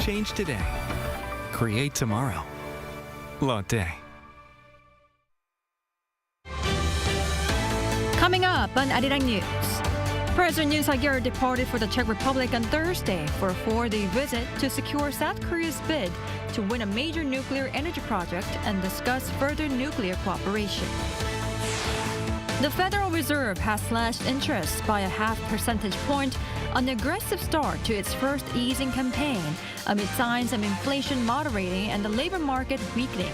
Change today. Create tomorrow. Lotte. Coming up on Arirang News. President Yoon departed for the Czech Republic on Thursday for a 4-day visit to secure South Korea's bid to win a major nuclear energy project and discuss further nuclear cooperation. The Federal Reserve has slashed interest by a 0.5 percentage point, an aggressive start to its first easing campaign amid signs of inflation moderating and the labor market weakening.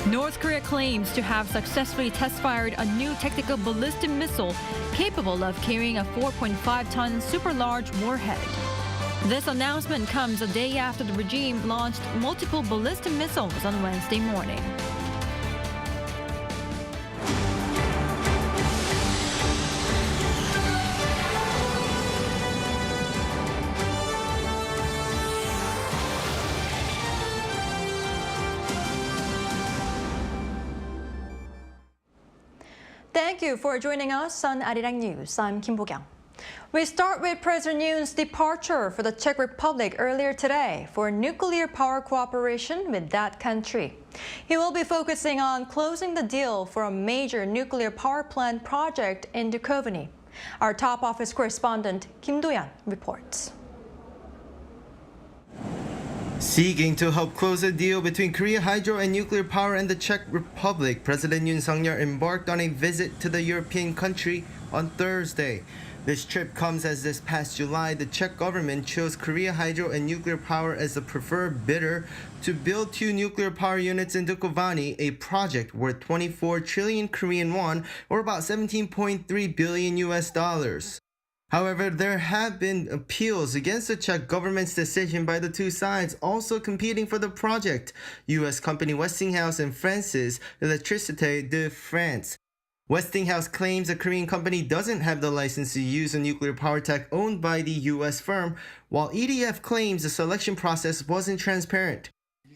North Korea claims to have successfully test-fired a new tactical ballistic missile capable of carrying a 4.5-ton super-large warhead. This announcement comes a day after the regime launched multiple ballistic missiles on Wednesday morning. Thank you for joining us on Arirang News. I'm Kim Keon Hee. We start with President Yoon's departure for the Czech Republic earlier today for nuclear power cooperation with that country. He will be focusing on closing the deal for a major nuclear power plant project in Dukovany. Our top office correspondent Kim Do-yeon reports. Seeking to help close a deal between Korea hydro and nuclear power and the Czech Republic, President Yoon embarked on a visit to the European country on Thursday. This trip comes as this past July, the Czech government chose Korea hydro and nuclear power as the preferred bidder to build 2 nuclear power units in Dukovany, a project worth 24 trillion Korean won, or about 17.3 billion US dollars. However, there have been appeals against the Czech government's decision by the two sides also competing for the project, U.S. company Westinghouse and France's Électricité de France. Westinghouse claims the Korean company doesn't have the license to use a nuclear power tech owned by the U.S. firm, while EDF claims the selection process wasn't transparent.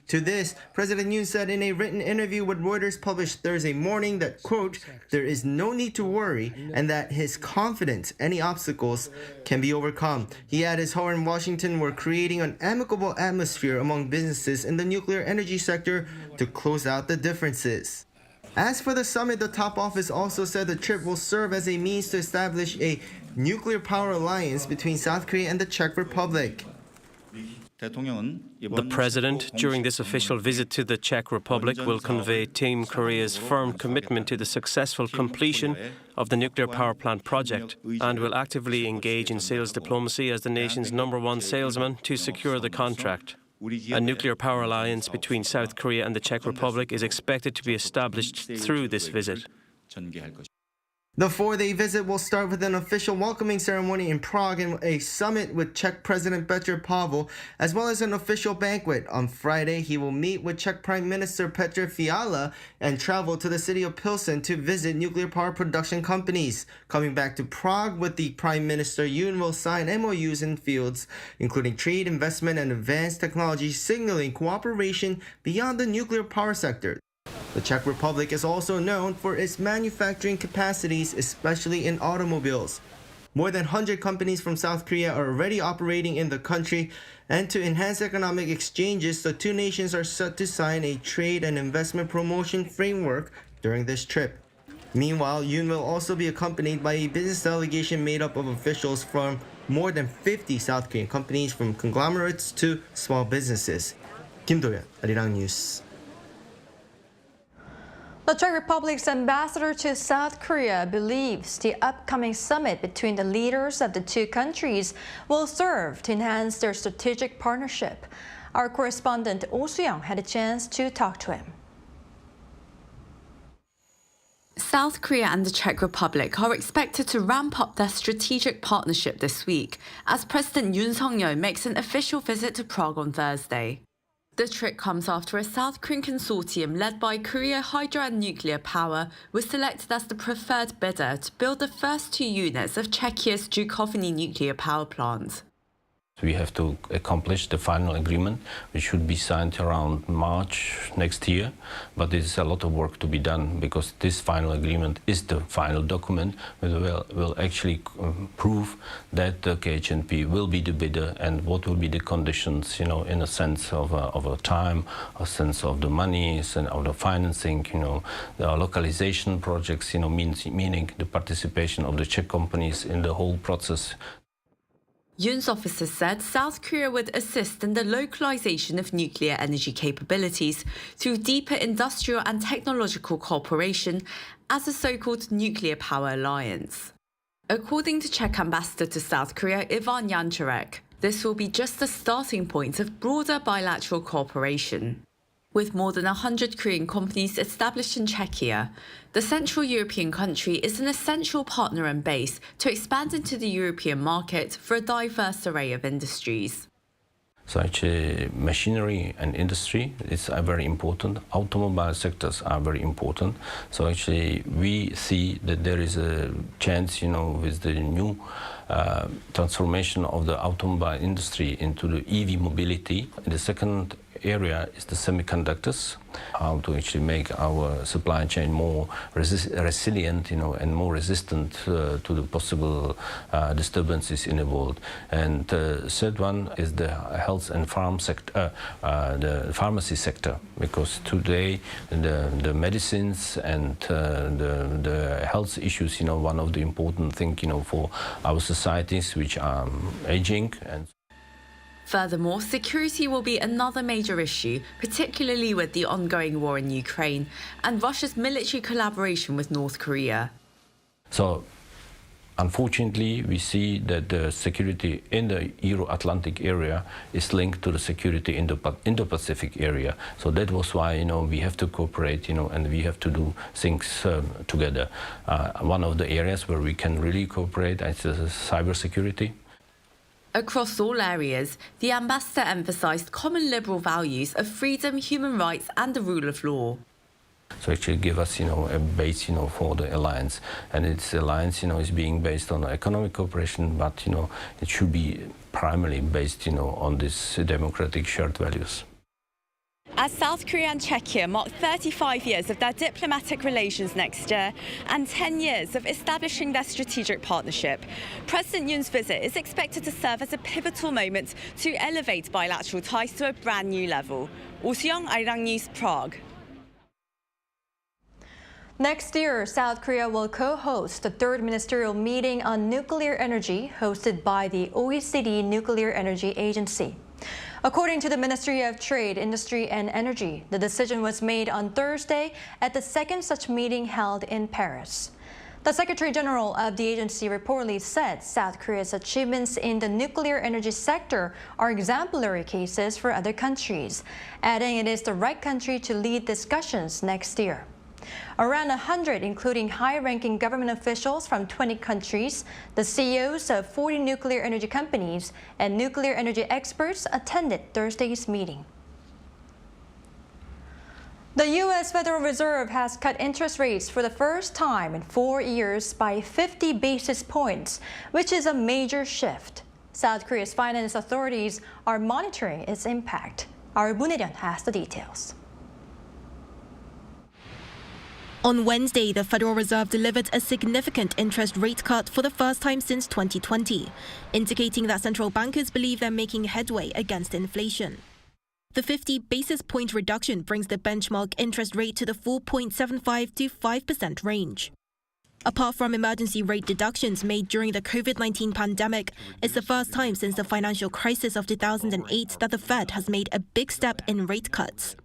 To this, President Yoon said in a written interview with Reuters published Thursday morning that, quote, there is no need to worry and that his confidence any obstacles can be overcome. He added Seoul and Washington were creating an amicable atmosphere among businesses in the nuclear energy sector to close out the differences. As for the summit, the top office also said the trip will serve as a means to establish a nuclear power alliance between South Korea and the Czech Republic. The President, during this official visit to the Czech Republic, will convey Team Korea's firm commitment to the successful completion of the nuclear power plant project and will actively engage in sales diplomacy as the nation's #1 salesman to secure the contract. A nuclear power alliance between South Korea and the Czech Republic is expected to be established through this visit. The 4-day visit will start with an official welcoming ceremony in Prague and a summit with Czech President Petr Pavel, as well as an official banquet. On Friday, he will meet with Czech Prime Minister Petr Fiala and travel to the city of Pilsen to visit nuclear power production companies. Coming back to Prague with the Prime Minister, Yoon will sign MOUs in fields, including trade, investment, and advanced technology, signaling cooperation beyond the nuclear power sector. The Czech Republic is also known for its manufacturing capacities, especially in automobiles. More than 100 companies from South Korea are already operating in the country, and to enhance economic exchanges, the two nations are set to sign a trade and investment promotion framework during this trip. Meanwhile, Yoon will also be accompanied by a business delegation made up of officials from more than 50 South Korean companies, from conglomerates to small businesses. Kim Do-yeon, Arirang News. The Czech Republic's ambassador to South Korea believes the upcoming summit between the leaders of the two countries will serve to enhance their strategic partnership. Our correspondent Oh Soo-young had a chance to talk to him. South Korea and the Czech Republic are expected to ramp up their strategic partnership this week as President Yoon makes an official visit to Prague on Thursday. The trip comes after a South Korean consortium led by Korea Hydro and Nuclear Power was selected as the preferred bidder to build the first 2 units of Czechia's Dukovany nuclear power plant. We have to accomplish the final agreement, which should be signed around March next year. But there's a lot of work to be done because this final agreement is the final document that will actually prove that the KHNP will be the bidder and what will be the conditions, in a sense of a time, a sense of the money, and of the financing, the localization projects, meaning the participation of the Czech companies in the whole process. Yoon's officers said South Korea would assist in the localization of nuclear energy capabilities through deeper industrial and technological cooperation as a so-called nuclear power alliance. According to Czech ambassador to South Korea, Ivan Jančarek, this will be just the starting point of broader bilateral cooperation. With more than 100 Korean companies established in Czechia, the Central European country is an essential partner and base to expand into the European market for a diverse array of industries. So actually, machinery and industry is very important. Automobile sectors are very important. So actually, we see that there is a chance, with the new transformation of the automobile industry into the EV mobility. The second area is the semiconductors, how to actually make our supply chain more resilient, and more resistant to the possible disturbances in the world. And the third one is the health and farm sector, the pharmacy sector, because today the medicines and the health issues, one of the important things, for our societies which are aging. And furthermore, security will be another major issue, particularly with the ongoing war in Ukraine and Russia's military collaboration with North Korea. So, unfortunately, we see that the security in the Euro-Atlantic area is linked to the security in the Indo-Pacific area. So that was why, we have to cooperate, and we have to do things together. One of the areas where we can really cooperate is cybersecurity. Across all areas, the ambassador emphasised common liberal values of freedom, human rights and the rule of law. So actually give us, a base, for the alliance. And its alliance, is being based on economic cooperation, but, it should be primarily based, on these democratic shared values. As South Korea and Czechia mark 35 years of their diplomatic relations next year and 10 years of establishing their strategic partnership, President Yoon's visit is expected to serve as a pivotal moment to elevate bilateral ties to a brand new level. Oh Soo-young, Arirang News, Prague. Next year, South Korea will co-host the third ministerial meeting on nuclear energy hosted by the OECD Nuclear Energy Agency. According to the Ministry of Trade, Industry and Energy, the decision was made on Thursday at the second such meeting held in Paris. The Secretary General of the agency reportedly said South Korea's achievements in the nuclear energy sector are exemplary cases for other countries, adding it is the right country to lead discussions next year. Around 100, including high-ranking government officials from 20 countries, the CEOs of 40 nuclear energy companies, and nuclear energy experts attended Thursday's meeting. The U.S. Federal Reserve has cut interest rates for the first time in 4 years by 50 basis points, which is a major shift. South Korea's finance authorities are monitoring its impact. Our Moon Hye-ryun has the details. On Wednesday, the Federal Reserve delivered a significant interest rate cut for the first time since 2020, indicating that central bankers believe they're making headway against inflation. The 50 basis point reduction brings the benchmark interest rate to the 4.75 to 5% range. Apart from emergency rate deductions made during the COVID-19 pandemic, it's the first time since the financial crisis of 2008 that the Fed has made a big step in rate cuts.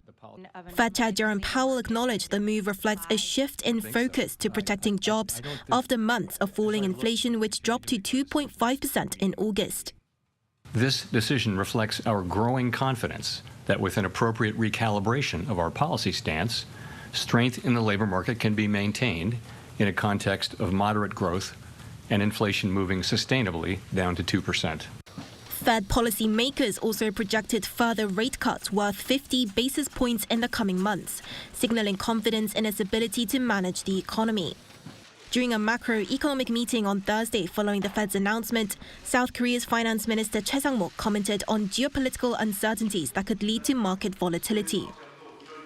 Fed Chair Jerome Powell acknowledged the move reflects a shift in focus to protecting jobs after months of falling inflation, which dropped to 2.5% in August. This decision reflects our growing confidence that with an appropriate recalibration of our policy stance, strength in the labor market can be maintained in a context of moderate growth and inflation moving sustainably down to 2%. Fed policymakers also projected further rate cuts worth 50 basis points in the coming months, signaling confidence in its ability to manage the economy. During a macroeconomic meeting on Thursday following the Fed's announcement, South Korea's Finance Minister Chae commented on geopolitical uncertainties that could lead to market volatility.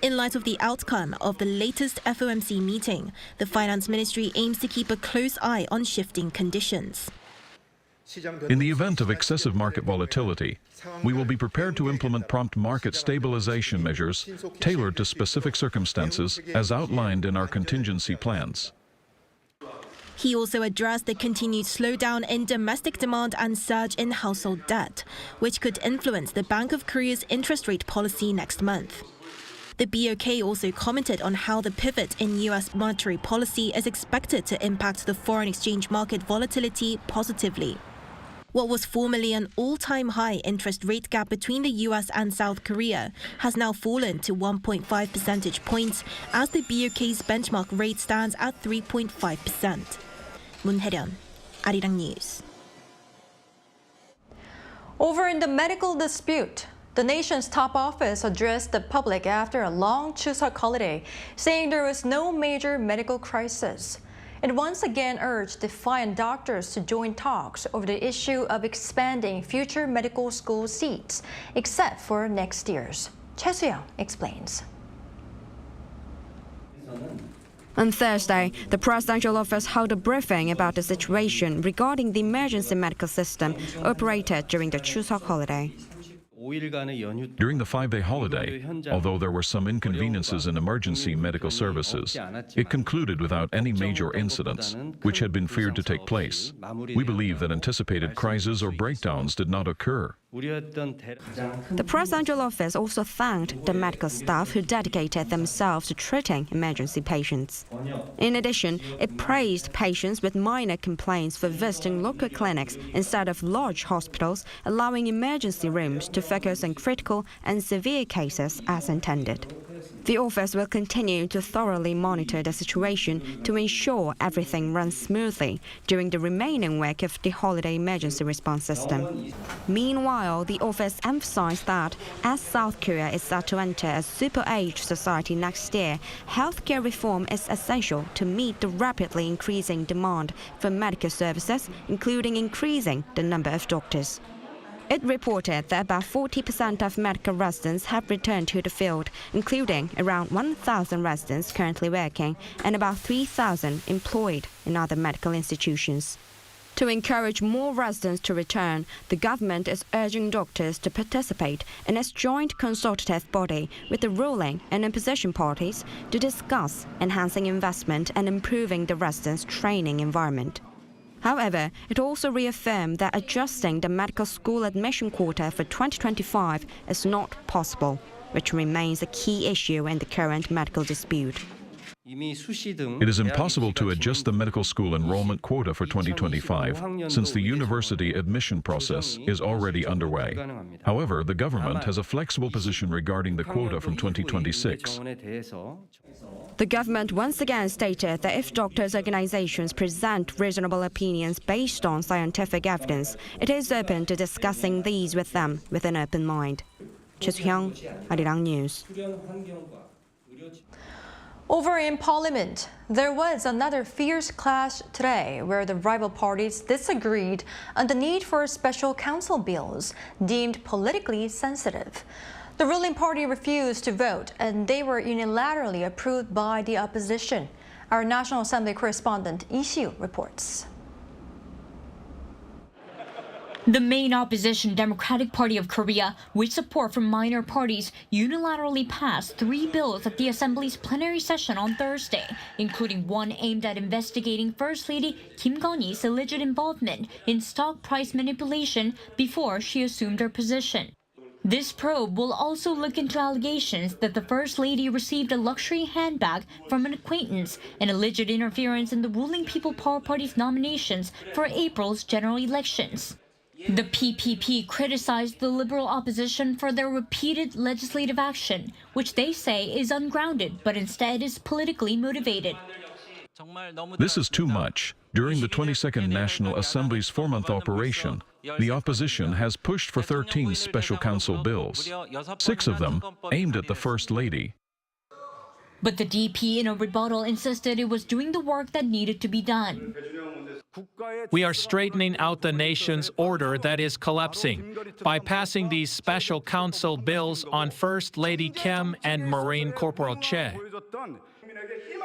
In light of the outcome of the latest FOMC meeting, the Finance Ministry aims to keep a close eye on shifting conditions. In the event of excessive market volatility, we will be prepared to implement prompt market stabilization measures tailored to specific circumstances as outlined in our contingency plans. He also addressed the continued slowdown in domestic demand and surge in household debt, which could influence the Bank of Korea's interest rate policy next month. The BOK also commented on how the pivot in U.S. monetary policy is expected to impact the foreign exchange market volatility positively. What was formerly an all-time high interest rate gap between the U.S. and South Korea has now fallen to 1.5 percentage points as the BOK's benchmark rate stands at 3.5%. Moon Hae-ryun, Arirang News. Over in the medical dispute, the nation's top office addressed the public after a long Chuseok holiday, saying there was no major medical crisis. It once again urged defiant doctors to join talks over the issue of expanding future medical school seats, except for next year's. Chuseok explains. On Thursday, the presidential office held a briefing about the situation regarding the emergency medical system operated during the Chuseok holiday. During the 5-day holiday, although there were some inconveniences in emergency medical services, it concluded without any major incidents, which had been feared to take place. We believe that anticipated crises or breakdowns did not occur. The presidential office also thanked the medical staff who dedicated themselves to treating emergency patients. In addition, it praised patients with minor complaints for visiting local clinics instead of large hospitals, allowing emergency rooms to focus on critical and severe cases as intended. The office will continue to thoroughly monitor the situation to ensure everything runs smoothly during the remaining week of the holiday emergency response system. Meanwhile, the office emphasized that as South Korea is set to enter a super-aged society next year, healthcare reform is essential to meet the rapidly increasing demand for medical services, including increasing the number of doctors. It reported that about 40% of medical residents have returned to the field, including around 1,000 residents currently working and about 3,000 employed in other medical institutions. To encourage more residents to return, the government is urging doctors to participate in its joint consultative body with the ruling and opposition parties to discuss enhancing investment and improving the residents' training environment. However, it also reaffirmed that adjusting the medical school admission quota for 2025 is not possible, which remains a key issue in the current medical dispute. It is impossible to adjust the medical school enrollment quota for 2025 since the university admission process is already underway. However, the government has a flexible position regarding the quota from 2026. The government once again stated that if doctors' organizations present reasonable opinions based on scientific evidence, it is open to discussing these with them with an open mind. Chuseok, Arirang News. Over in Parliament, there was another fierce clash today where the rival parties disagreed on the need for special counsel bills deemed politically sensitive. The ruling party refused to vote, and they were unilaterally approved by the opposition. Our National Assembly correspondent Lee Si-woo reports. The main opposition Democratic Party of Korea, with support from minor parties, unilaterally passed 3 bills at the Assembly's plenary session on Thursday, including one aimed at investigating First Lady Kim Keon Hee's alleged involvement in stock price manipulation before she assumed her position. This probe will also look into allegations that the First Lady received a luxury handbag from an acquaintance and alleged interference in the ruling People Power Party's nominations for April's general elections. The PPP criticized the Liberal opposition for their repeated legislative action, which they say is ungrounded but instead is politically motivated. This is too much. During the 22nd National Assembly's 4-month operation, the opposition has pushed for 13 special counsel bills, 6 of them aimed at the First Lady. But the DP in a rebuttal insisted it was doing the work that needed to be done. We are straightening out the nation's order that is collapsing by passing these special counsel bills on First Lady Kim and Marine Corporal Chae.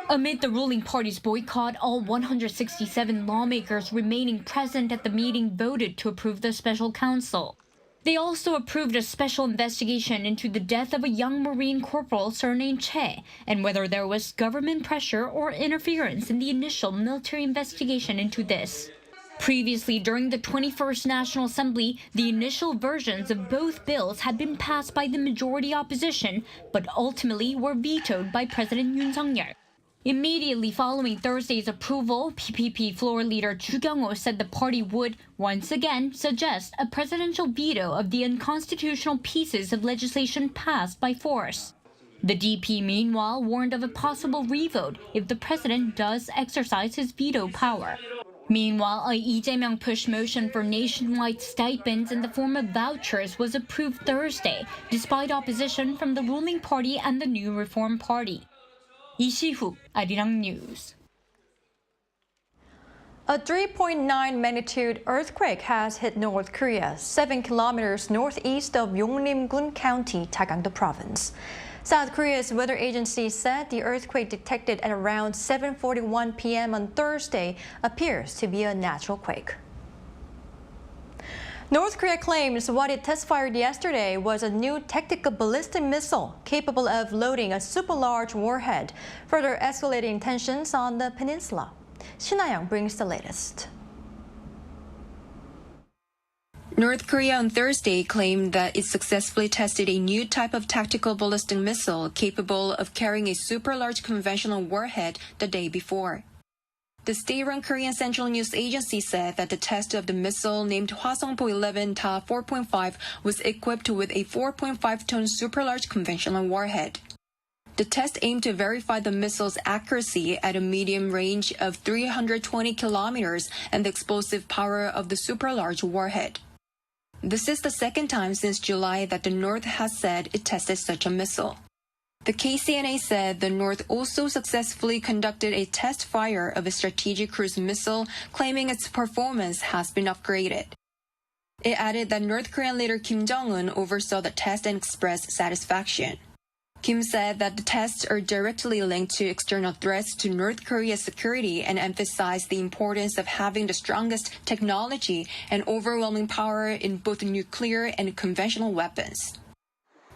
Amid the ruling party's boycott, all 167 lawmakers remaining present at the meeting voted to approve the special counsel. They also approved a special investigation into the death of a young Marine corporal surnamed Chae and whether there was government pressure or interference in the initial military investigation into this. Previously, during the 21st National Assembly, the initial versions of both bills had been passed by the majority opposition, but ultimately were vetoed by President Yoon Suk-yeol. Immediately following Thursday's approval, PPP floor leader Chu Kyung-ho said the party would, once again, suggest a presidential veto of the unconstitutional pieces of legislation passed by force. The DP, meanwhile, warned of a possible revote if the president does exercise his veto power. Meanwhile, a Lee Jae-myung push motion for nationwide stipends in the form of vouchers was approved Thursday, despite opposition from the ruling party and the New Reform Party. Lee Si-hook, Arirang News. A 3.9 magnitude earthquake has hit North Korea, 7 kilometers northeast of Yongrim-gun County, Taegangdo Province. South Korea's weather agency said the earthquake detected at around 7:41 p.m. on Thursday appears to be a natural quake. North Korea claims what it test-fired yesterday was a new tactical ballistic missile capable of loading a super-large warhead, further escalating tensions on the peninsula. Shin Ha-young brings the latest. North Korea on Thursday claimed that it successfully tested a new type of tactical ballistic missile capable of carrying a super-large conventional warhead the day before. The state-run Korean Central News Agency said that the test of the missile named Hwasongpo 11 Ta 4.5 was equipped with a 4.5-ton super-large conventional warhead. The test aimed to verify the missile's accuracy at a medium range of 320 kilometers and the explosive power of the super-large warhead. This is the second time since July that the North has said it tested such a missile. The KCNA said the North also successfully conducted a test fire of a strategic cruise missile, claiming its performance has been upgraded. It added that North Korean leader Kim Jong-un oversaw the test and expressed satisfaction. Kim said that the tests are directly linked to external threats to North Korea's security and emphasized the importance of having the strongest technology and overwhelming power in both nuclear and conventional weapons.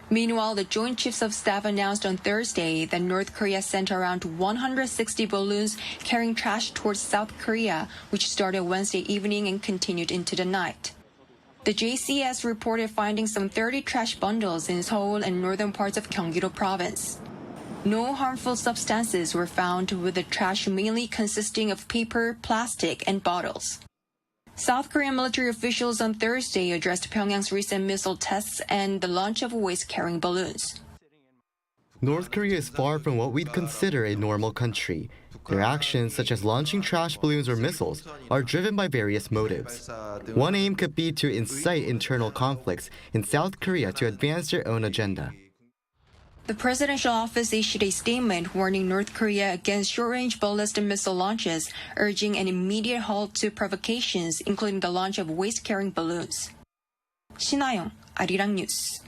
Meanwhile, the Joint Chiefs of Staff announced on Thursday that North Korea sent around 160 balloons carrying trash towards South Korea, which started Wednesday evening and continued into the night. The JCS reported finding some 30 trash bundles in Seoul and northern parts of Gyeonggi-do Province. No harmful substances were found, with the trash mainly consisting of paper, plastic, and bottles. South Korean military officials on Thursday addressed Pyongyang's recent missile tests and the launch of waste-carrying balloons. North Korea is far from what we'd consider a normal country. Their actions, such as launching trash balloons or missiles, are driven by various motives. One aim could be to incite internal conflicts in South Korea to advance their own agenda. The presidential office issued a statement warning North Korea against short-range ballistic missile launches, urging an immediate halt to provocations, including the launch of waste-carrying balloons. Shin Ha-young, Arirang News.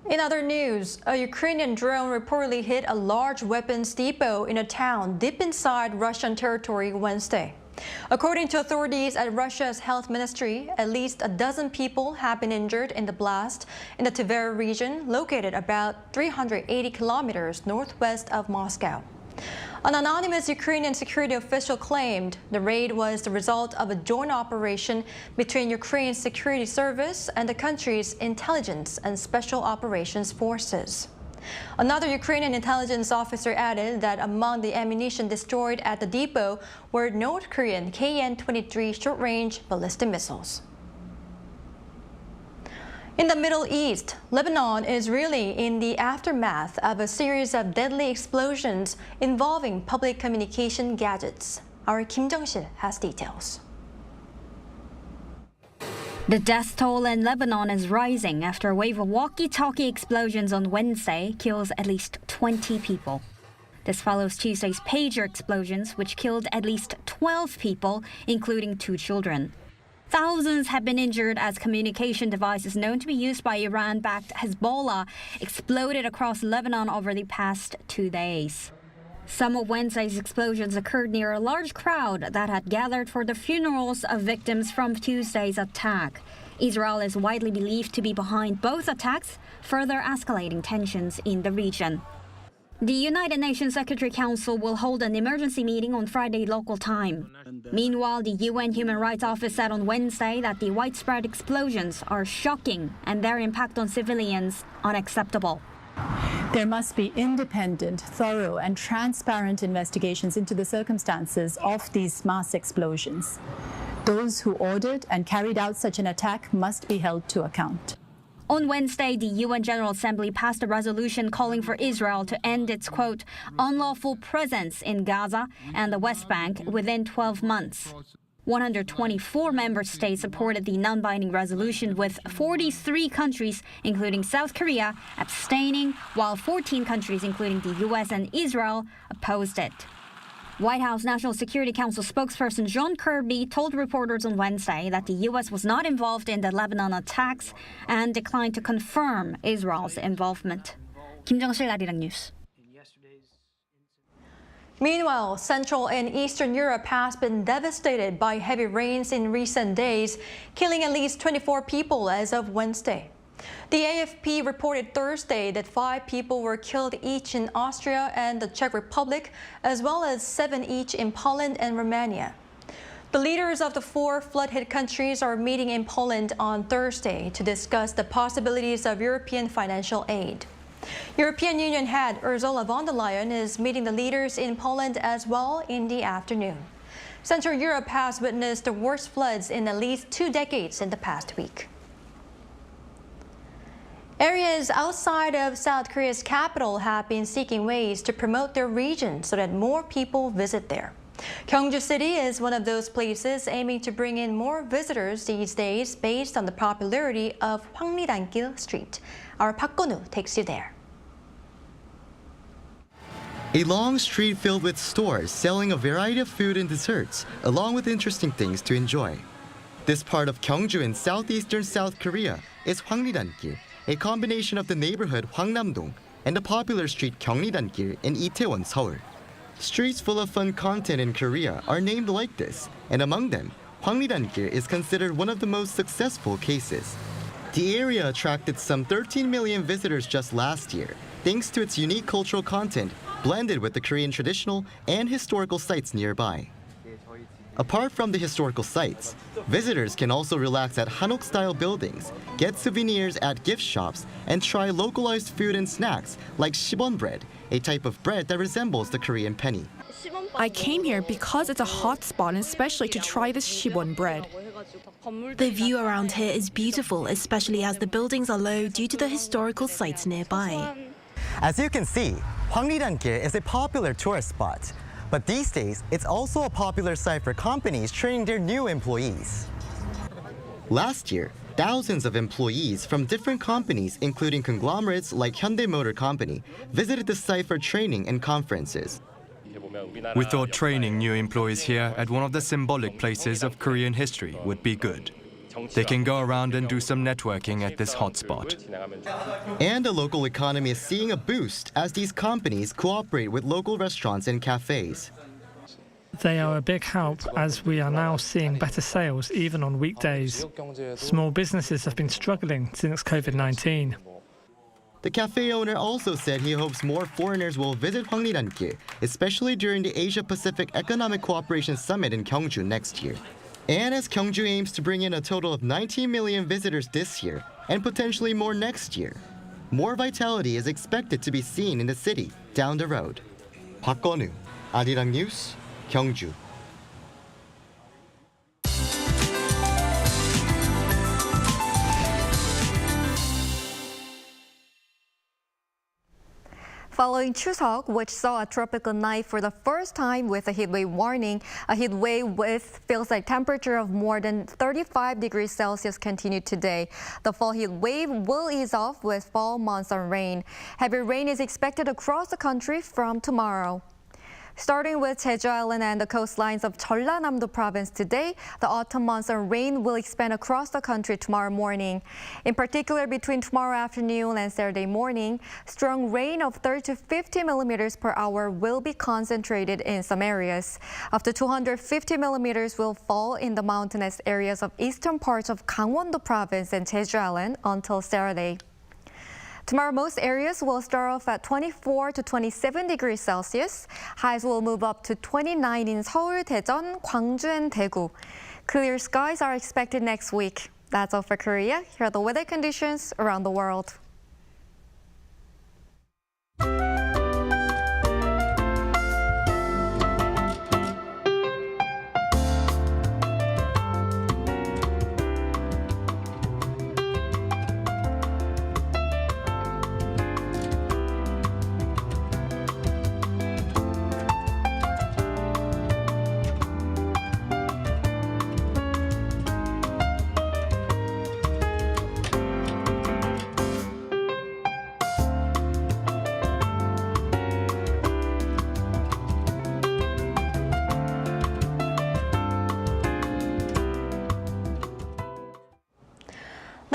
In other news, a Ukrainian drone reportedly hit a large weapons depot in a town deep inside Russian territory Wednesday. According to authorities at Russia's health ministry, at least a dozen people have been injured in the blast in the Tver region, located about 380 kilometers northwest of Moscow. An anonymous Ukrainian security official claimed the raid was the result of a joint operation between Ukraine's security service and the country's intelligence and special operations forces. Another Ukrainian intelligence officer added that among the ammunition destroyed at the depot were North Korean KN-23 short-range ballistic missiles. In the Middle East, Lebanon is really in the aftermath of a series of deadly explosions involving public communication gadgets. Our Kim Keon Hee has details. The death toll in Lebanon is rising after a wave of walkie-talkie explosions on Wednesday kills at least 20 people. This follows Tuesday's pager explosions, which killed at least 12 people, including 2 children. Thousands have been injured as communication devices known to be used by Iran-backed Hezbollah exploded across Lebanon over the past 2 days. Some of Wednesday's explosions occurred near a large crowd that had gathered for the funerals of victims from Tuesday's attack. Israel is widely believed to be behind both attacks, further escalating tensions in the region. The United Nations Secretary Council will hold an emergency meeting on Friday local time. Meanwhile, the UN Human Rights Office said on Wednesday that the widespread explosions are shocking and their impact on civilians unacceptable. There must be independent, thorough, and transparent investigations into the circumstances of these mass explosions. Those who ordered and carried out such an attack must be held to account. On Wednesday, the UN General Assembly passed a resolution calling for Israel to end its, quote, unlawful presence in Gaza and the West Bank within 12 months. 124 member states supported the non-binding resolution, with 43 countries, including South Korea, abstaining, while 14 countries, including the U.S. and Israel, opposed it. White House National Security Council spokesperson John Kirby told reporters on Wednesday that the U.S. was not involved in the Lebanon attacks and declined to confirm Israel's involvement. 김정실 아리랑 뉴스. Meanwhile, Central and Eastern Europe has been devastated by heavy rains in recent days, killing at least 24 people as of Wednesday. The AFP reported Thursday that 5 people were killed each in Austria and the Czech Republic, as well as 7 each in Poland and Romania. The leaders of the 4 flood-hit countries are meeting in Poland on Thursday to discuss the possibilities of European financial aid. European Union head Ursula von der Leyen is meeting the leaders in Poland as well in the afternoon. Central Europe has witnessed the worst floods in at least 2 decades in the past week. Areas outside of South Korea's capital have been seeking ways to promote their region so that more people visit there. Gyeongju City is one of those places aiming to bring in more visitors these days based on the popularity of Hwangridan-gil Street. Our Park Go-nu takes you there. A long street filled with stores selling a variety of food and desserts, along with interesting things to enjoy. This part of Gyeongju in southeastern South Korea is Hwangridan-gil, a combination of the neighborhood Hwangnam-dong and the popular street Gyeongridan-gil in Itaewon, Seoul. Streets full of fun content in Korea are named like this, and among them, Hwangridan-gil is considered one of the most successful cases. The area attracted some 13 million visitors just last year, thanks to its unique cultural content blended with the Korean traditional and historical sites nearby. Apart from the historical sites, visitors can also relax at Hanok-style buildings, get souvenirs at gift shops, and try localized food and snacks like shibon bread, a type of bread that resembles the Korean penny. I came here because it's a hot spot and especially to try this shibon bread. The view around here is beautiful, especially as the buildings are low due to the historical sites nearby. As you can see, Hwangridan-gil is a popular tourist spot. But these days, it's also a popular site for companies training their new employees. Last year, thousands of employees from different companies, including conglomerates like Hyundai Motor Company, visited the site for training and conferences. We thought training new employees here at one of the symbolic places of Korean history would be good. They can go around and do some networking at this hotspot. And the local economy is seeing a boost as these companies cooperate with local restaurants and cafes. They are a big help as we are now seeing better sales even on weekdays. Small businesses have been struggling since COVID-19. The cafe owner also said he hopes more foreigners will visit Hwangridan-gil, especially during the Asia-Pacific Economic Cooperation Summit in Gyeongju next year. And as Gyeongju aims to bring in a total of 19 million visitors this year and potentially more next year, more vitality is expected to be seen in the city down the road. Park Go-nu, Arirang News, Gyeongju. Following Chuseok, which saw a tropical night for the first time with a heatwave warning, a heatwave with feels-like temperature of more than 35 degrees Celsius continued today. The fall heat wave will ease off with fall monsoon rain. Heavy rain is expected across the country from tomorrow. Starting with Jeju Island and the coastlines of Jeollanam-do province today, the autumn monsoon rain will expand across the country tomorrow morning. In particular, between tomorrow afternoon and Saturday morning, strong rain of 30 to 50 millimeters per hour will be concentrated in some areas. Up to 250 millimeters will fall in the mountainous areas of eastern parts of Gangwon-do province and Jeju Island until Saturday. Tomorrow, most areas will start off at 24 to 27 degrees Celsius. Highs will move up to 29 in Seoul, Daejeon, Gwangju, and Daegu. Clear skies are expected next week. That's all for Korea. Here are the weather conditions around the world.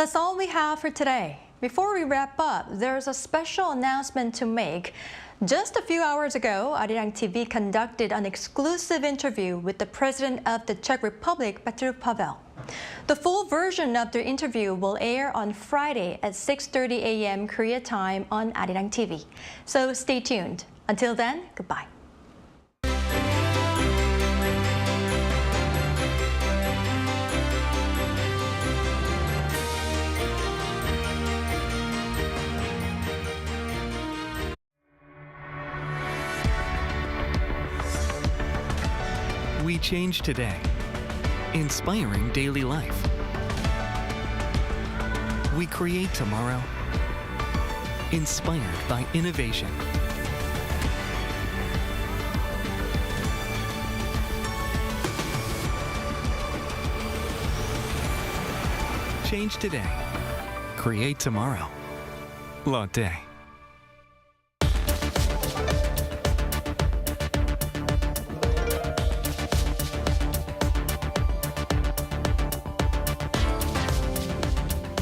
That's all we have for today. Before we wrap up, there's a special announcement to make. Just a few hours ago, Arirang TV conducted an exclusive interview with the President of the Czech Republic, Petr Pavel. The full version of the interview will air on Friday at 6:30 a.m. Korea time on Arirang TV. So stay tuned. Until then, goodbye. We change today, inspiring daily life. We create tomorrow, inspired by innovation. Change today, create tomorrow. Lotte.